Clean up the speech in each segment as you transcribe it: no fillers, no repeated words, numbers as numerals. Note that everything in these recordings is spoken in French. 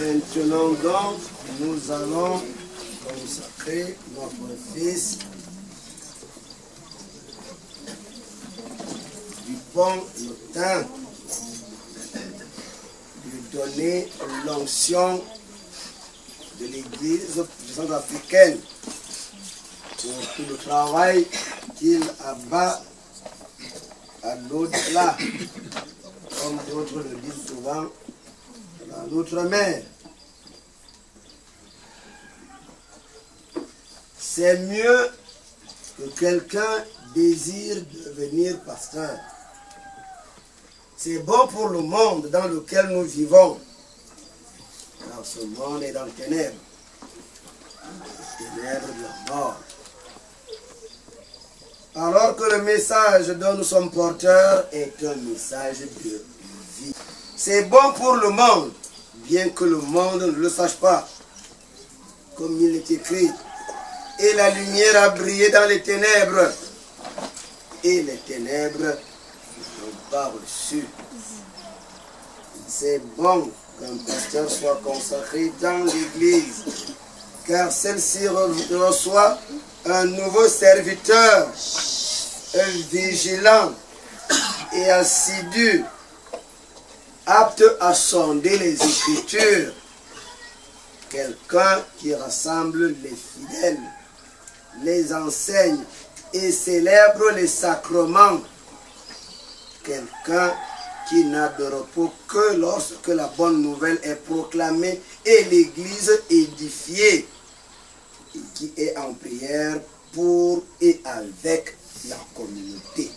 Maintenant donc, nous allons consacrer notre fils Dupont-Notin, lui donner l'onction de l'Église centrafricaine pour tout le travail qu'il abat à l'au-delà, comme d'autres le disent souvent, dans l'outre-mer. C'est mieux que quelqu'un désire devenir pasteur. C'est bon pour le monde dans lequel nous vivons, car ce monde est dans les ténèbres de la mort. Alors que le message dont nous sommes porteurs est un message de vie. C'est bon pour le monde, bien que le monde ne le sache pas. Comme il est écrit, et la lumière a brillé dans les ténèbres, et les ténèbres n'ont pas reçu. C'est bon qu'un pasteur soit consacré dans l'Église, car celle-ci reçoit un nouveau serviteur, un vigilant et assidu, apte à sonder les Écritures, quelqu'un qui rassemble les fidèles, les enseigne et célèbre les sacrements, quelqu'un qui n'a de repos que lorsque la bonne nouvelle est proclamée et l'Église édifiée, et qui est en prière pour et avec la communauté.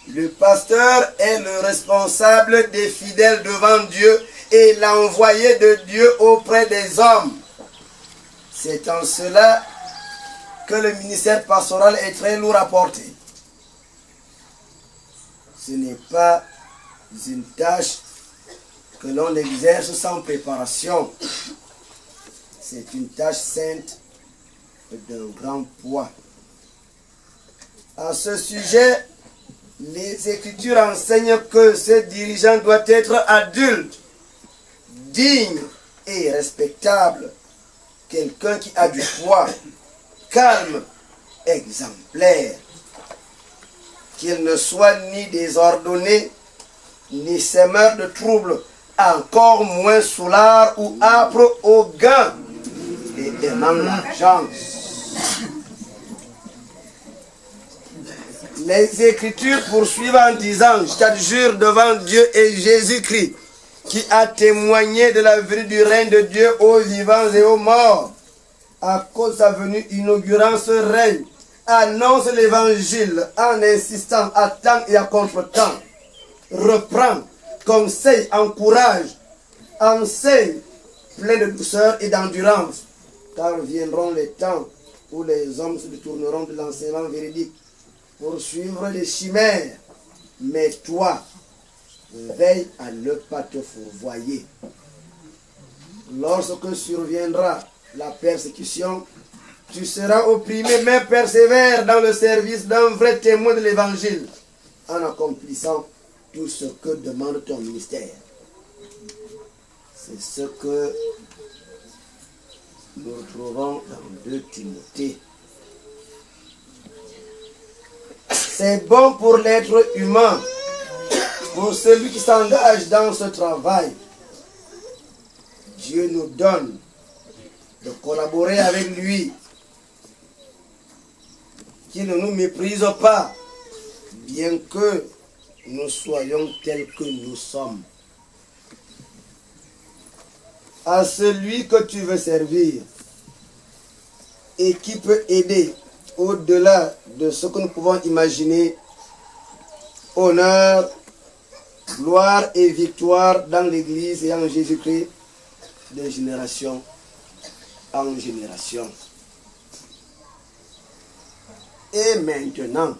Le pasteur est le responsable des fidèles devant Dieu et l'envoyé de Dieu auprès des hommes. C'est en cela que le ministère pastoral est très lourd à porter. Ce n'est pas une tâche que l'on exerce sans préparation. C'est une tâche sainte d'un grand poids. À ce sujet, les Écritures enseignent que ce dirigeant doit être adulte, digne et respectable, quelqu'un qui a du poids, calme, exemplaire, qu'il ne soit ni désordonné, ni sémeur de troubles, encore moins soulard ou âpre au gain, et aimant l'argent. Les Écritures poursuivent en disant, je t'adjure devant Dieu et Jésus-Christ, qui a témoigné de la venue du règne de Dieu aux vivants et aux morts, à cause de sa venue inaugurant ce règne, annonce l'évangile en insistant à temps et à contre-temps, reprend, conseille, encourage, enseigne, plein de douceur et d'endurance, car viendront les temps où les hommes se détourneront de l'enseignement véridique pour suivre les chimères. Mais toi, veille à ne pas te fourvoyer. Lorsque surviendra la persécution, tu seras opprimé, mais persévère dans le service d'un vrai témoin de l'évangile, en accomplissant tout ce que demande ton ministère. C'est ce que nous retrouvons dans 2 Timothée. C'est bon pour l'être humain, pour celui qui s'engage dans ce travail. Dieu nous donne de collaborer avec lui, qu'il ne nous méprise pas, bien que nous soyons tels que nous sommes. À celui que tu veux servir et qui peut aider au-delà de ce que nous pouvons imaginer, honneur, gloire et victoire dans l'Église et en Jésus-Christ, de génération en génération. Et maintenant,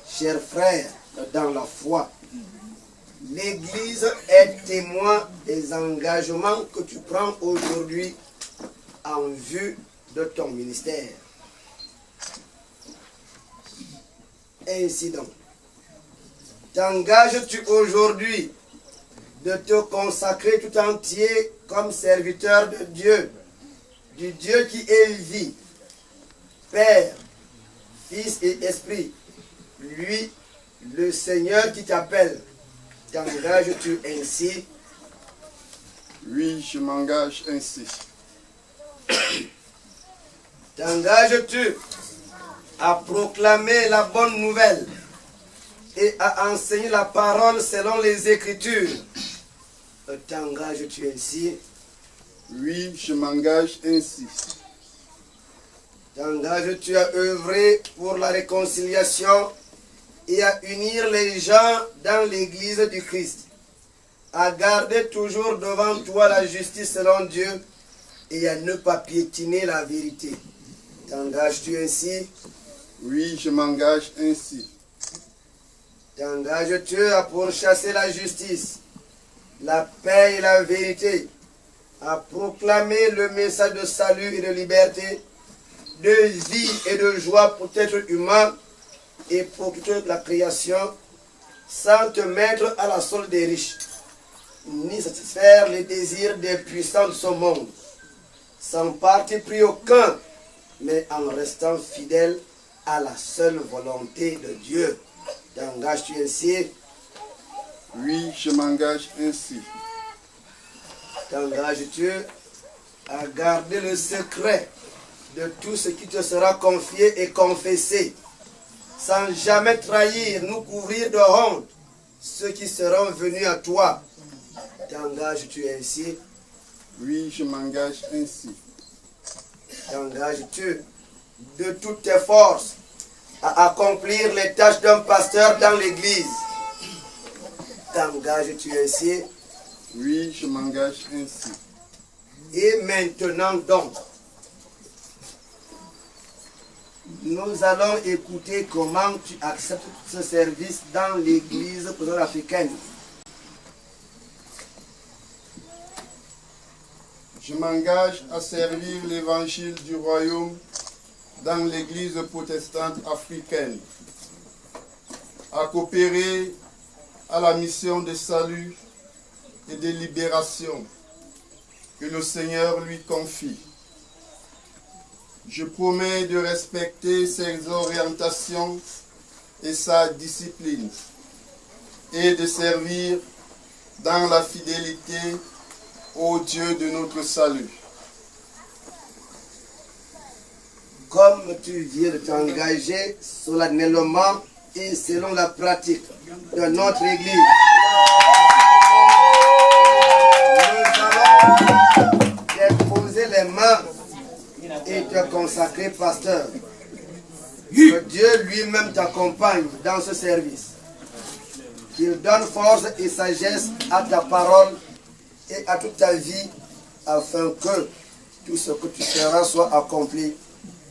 chers frères dans la foi, l'Église est témoin des engagements que tu prends aujourd'hui en vue de ton ministère. ainsi donc, t'engages-tu aujourd'hui de te consacrer tout entier comme serviteur de Dieu, du Dieu qui est vie, Père, Fils et Esprit, lui, le Seigneur qui t'appelle, t'engages-tu ainsi? Oui, je m'engage ainsi. T'engages-tu à proclamer la bonne nouvelle et à enseigner la parole selon les Écritures? T'engages-tu ainsi? Oui, je m'engage ainsi. T'engages-tu à œuvrer pour la réconciliation et à unir les gens dans l'Église du Christ, à garder toujours devant toi la justice selon Dieu et à ne pas piétiner la vérité? T'engages-tu ainsi? Oui, je m'engage ainsi. T'engages-tu à pourchasser la justice, la paix et la vérité, à proclamer le message de salut et de liberté, de vie et de joie pour l'être humain et pour toute la création, sans te mettre à la solde des riches, ni satisfaire les désirs des puissants de ce monde, sans parti pris aucun, mais en restant fidèle à la seule volonté de Dieu? T'engages-tu ainsi? Oui, je m'engage ainsi. T'engages-tu à garder le secret de tout ce qui te sera confié et confessé, sans jamais trahir, nous couvrir de honte ceux qui seront venus à toi? T'engages-tu ainsi? Oui, je m'engage ainsi. T'engages-tu de toutes tes forces à accomplir les tâches d'un pasteur dans l'Église? T'engages-tu ainsi? Oui, je m'engage ainsi. Et maintenant donc, nous allons écouter comment tu acceptes ce service dans l'Église africaine. Je m'engage à servir l'évangile du royaume dans l'Église protestante africaine, à coopérer à la mission de salut et de libération que le Seigneur lui confie. Je promets de respecter ses orientations et sa discipline et de servir dans la fidélité au Dieu de notre salut. Comme tu viens de t'engager solennellement et selon la pratique de notre Église, nous allons déposer les mains et te consacrer pasteur. Que Dieu lui-même t'accompagne dans ce service. Qu'il donne force et sagesse à ta parole et à toute ta vie, afin que tout ce que tu feras soit accompli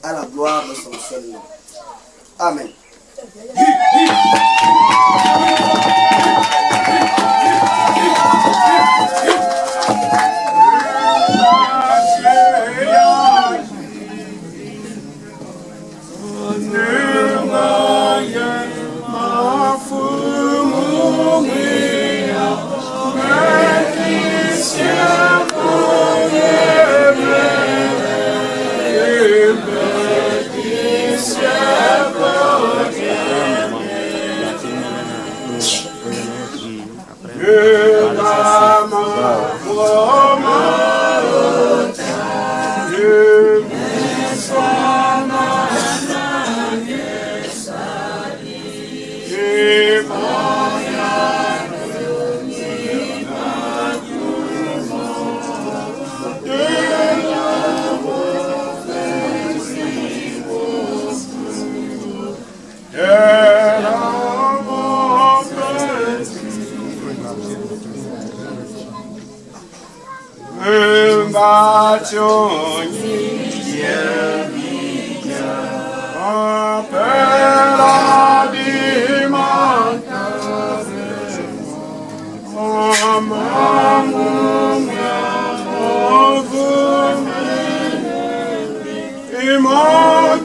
à la gloire de son seul nom. Amen.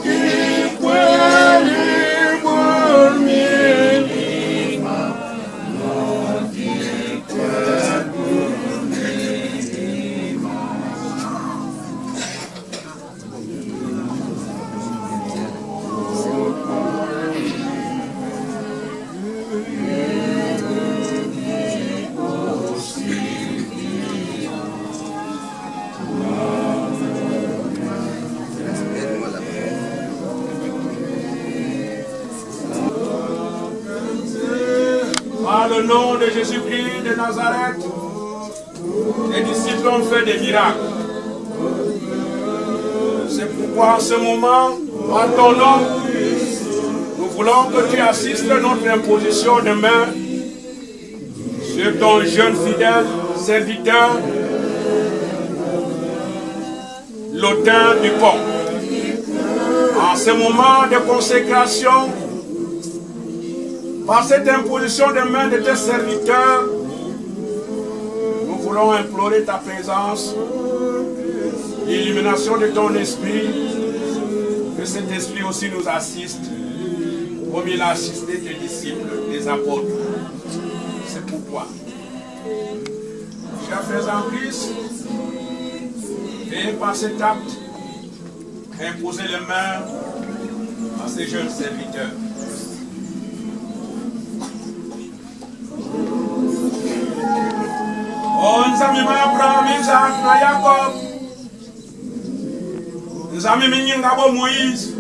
Qui le nom de Jésus-Christ de Nazareth, les disciples ont fait des miracles. C'est pourquoi en ce moment, en ton nom, nous voulons que tu assistes à notre imposition de main sur ton jeune fidèle serviteur, l'autel du pont. En ce moment de consécration, par cette imposition de main de tes serviteurs, nous voulons implorer ta présence, l'illumination de ton esprit, que cet esprit aussi nous assiste, comme il a assisté tes disciples, tes apôtres. C'est pourquoi, chers frères en Christ, veuillez par cet acte imposer les mains à ces jeunes serviteurs. Oh, nzambi Abraham, Isaac, na Jacob. Nzambi Minyingabo Moïse.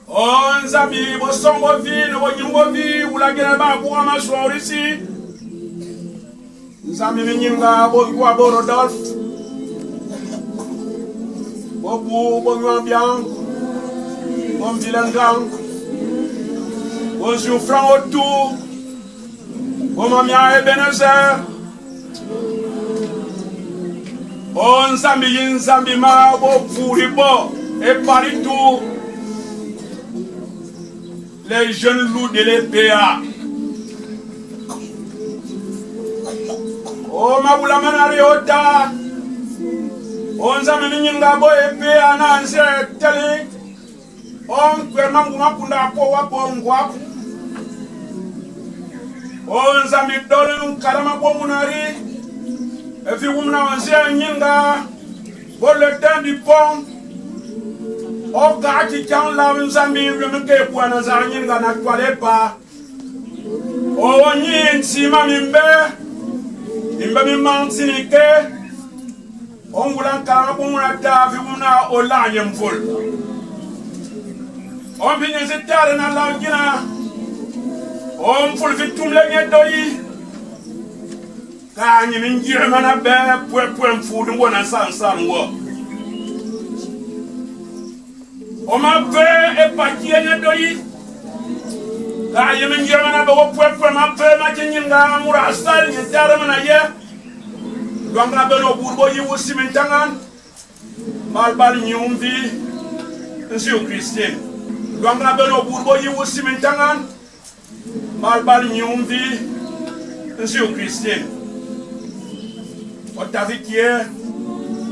Oh, nzambi Bosongo ville, Bonyungo ville, ou la Guinée-Ba, Bourama ici. Nzambi Minyingabo, Guabo Rodolphe. Bobu, Bonyuambian, Bon Vilangang, Bon Zoufran autour. Oh mamia Ebenezer, oh nzambi nzambi ma bo furibo et partout les jeunes loups de l'EPA. Oh mabula manariota, oh nzambi nyinga bo EPA na nze tele, oh kwemangu makunda po wapo ngwa. Oh nzambi dole karama bomunari et puis on a nyinga pour le temps du pont. Oh gati kan la nzambi yemke kwa na za nyinga na kwale pa. Oh nyi ntima mimbe mi mantinike. On voulait karama bomuna ta fi muna olanye mful. On vient zetare na la gina. On faut le faire tout le monde. Quand il y a un mana be point food on a sans on m'a fait et pas qui est doli. Quand il y a un mana be point m'a fait ma kinga murasal ni tara mana ye. Donc la beno bourbo yi aussi maintenant. Malbal nyumbi Monsieur Christian. Donc la beno bourbo yi aussi maintenant. Malbal nyumbi Monsieur Christian. Otavikie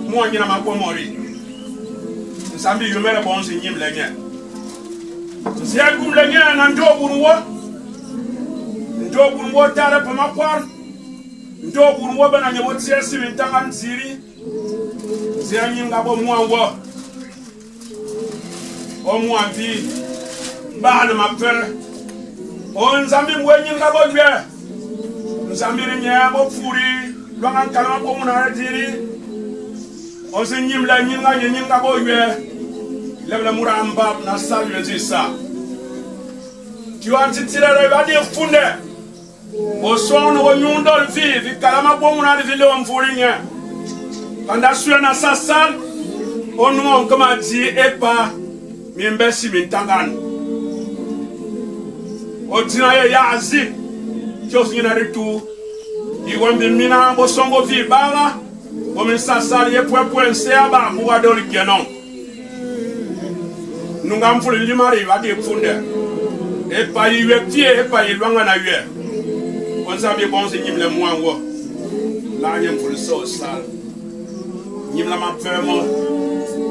moi ni na makomori. Nsambi yumere bonzi nyim lenye. Nsia kum lenye na ndo bunwo tare pa makwar. Ndo bunwo bana nyebo tiesi mitanga nsiri. Nsia nyinga bo mwanwo. O mwanvi ba na mapere. O nzambi mwenye ngabo ywe. Nzambi nye bo furi lwangan kalama ko muna diri. O se nyimla nyinga bo ywe. Lebla muramba na salwe zisa. Tu antitira reba di funde. O son o nyundol vi kalama ko muna vile o mfuri nye. Kanda suya na sasal o nuo kama di epa mimbesi mintangani. Odina ya azi chose na ritu iwambi mina bosongo vi bala komisa sali point seaba muga doli kenon nunga mfuli limari wadi funde e pa yiwe tie e pa yilwanga na ywe onza bi bonzi nyimle mwango la nyem fuli so sal nyimla ma femo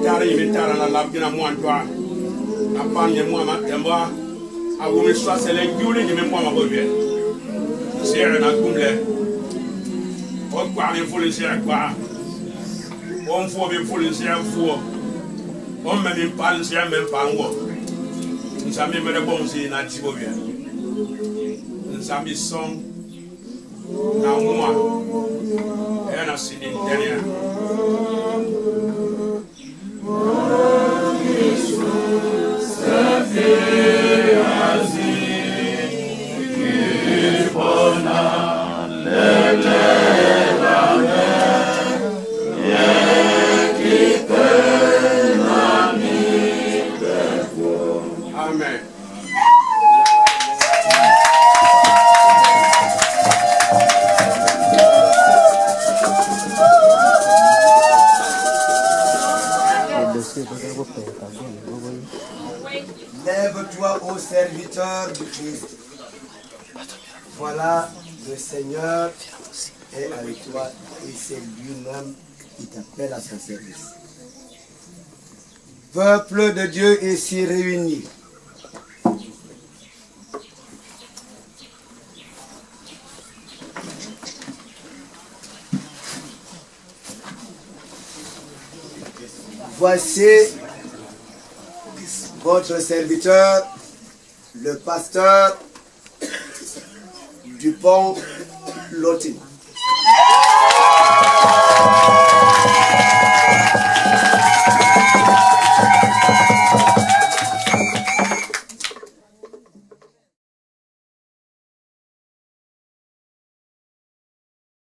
tari mi tara na labgina mwantoa apanye mwa matemba a women soit c'est l'ingénieur de mémoire ma bonne c'est un accumulé on parle il faut le dire quoi on faut bien faut le dire faut on même pas le dire même pas encore nous sommes même les bons c'est natif bien nous sommes sont na moi et na c'est derrière ça fait Lève-toi, ô serviteur du Christ. Voilà, le Seigneur est avec toi et c'est lui-même qui t'appelle à son service. Peuple de Dieu ici réuni. Voici votre serviteur, le pasteur Dupont Loti.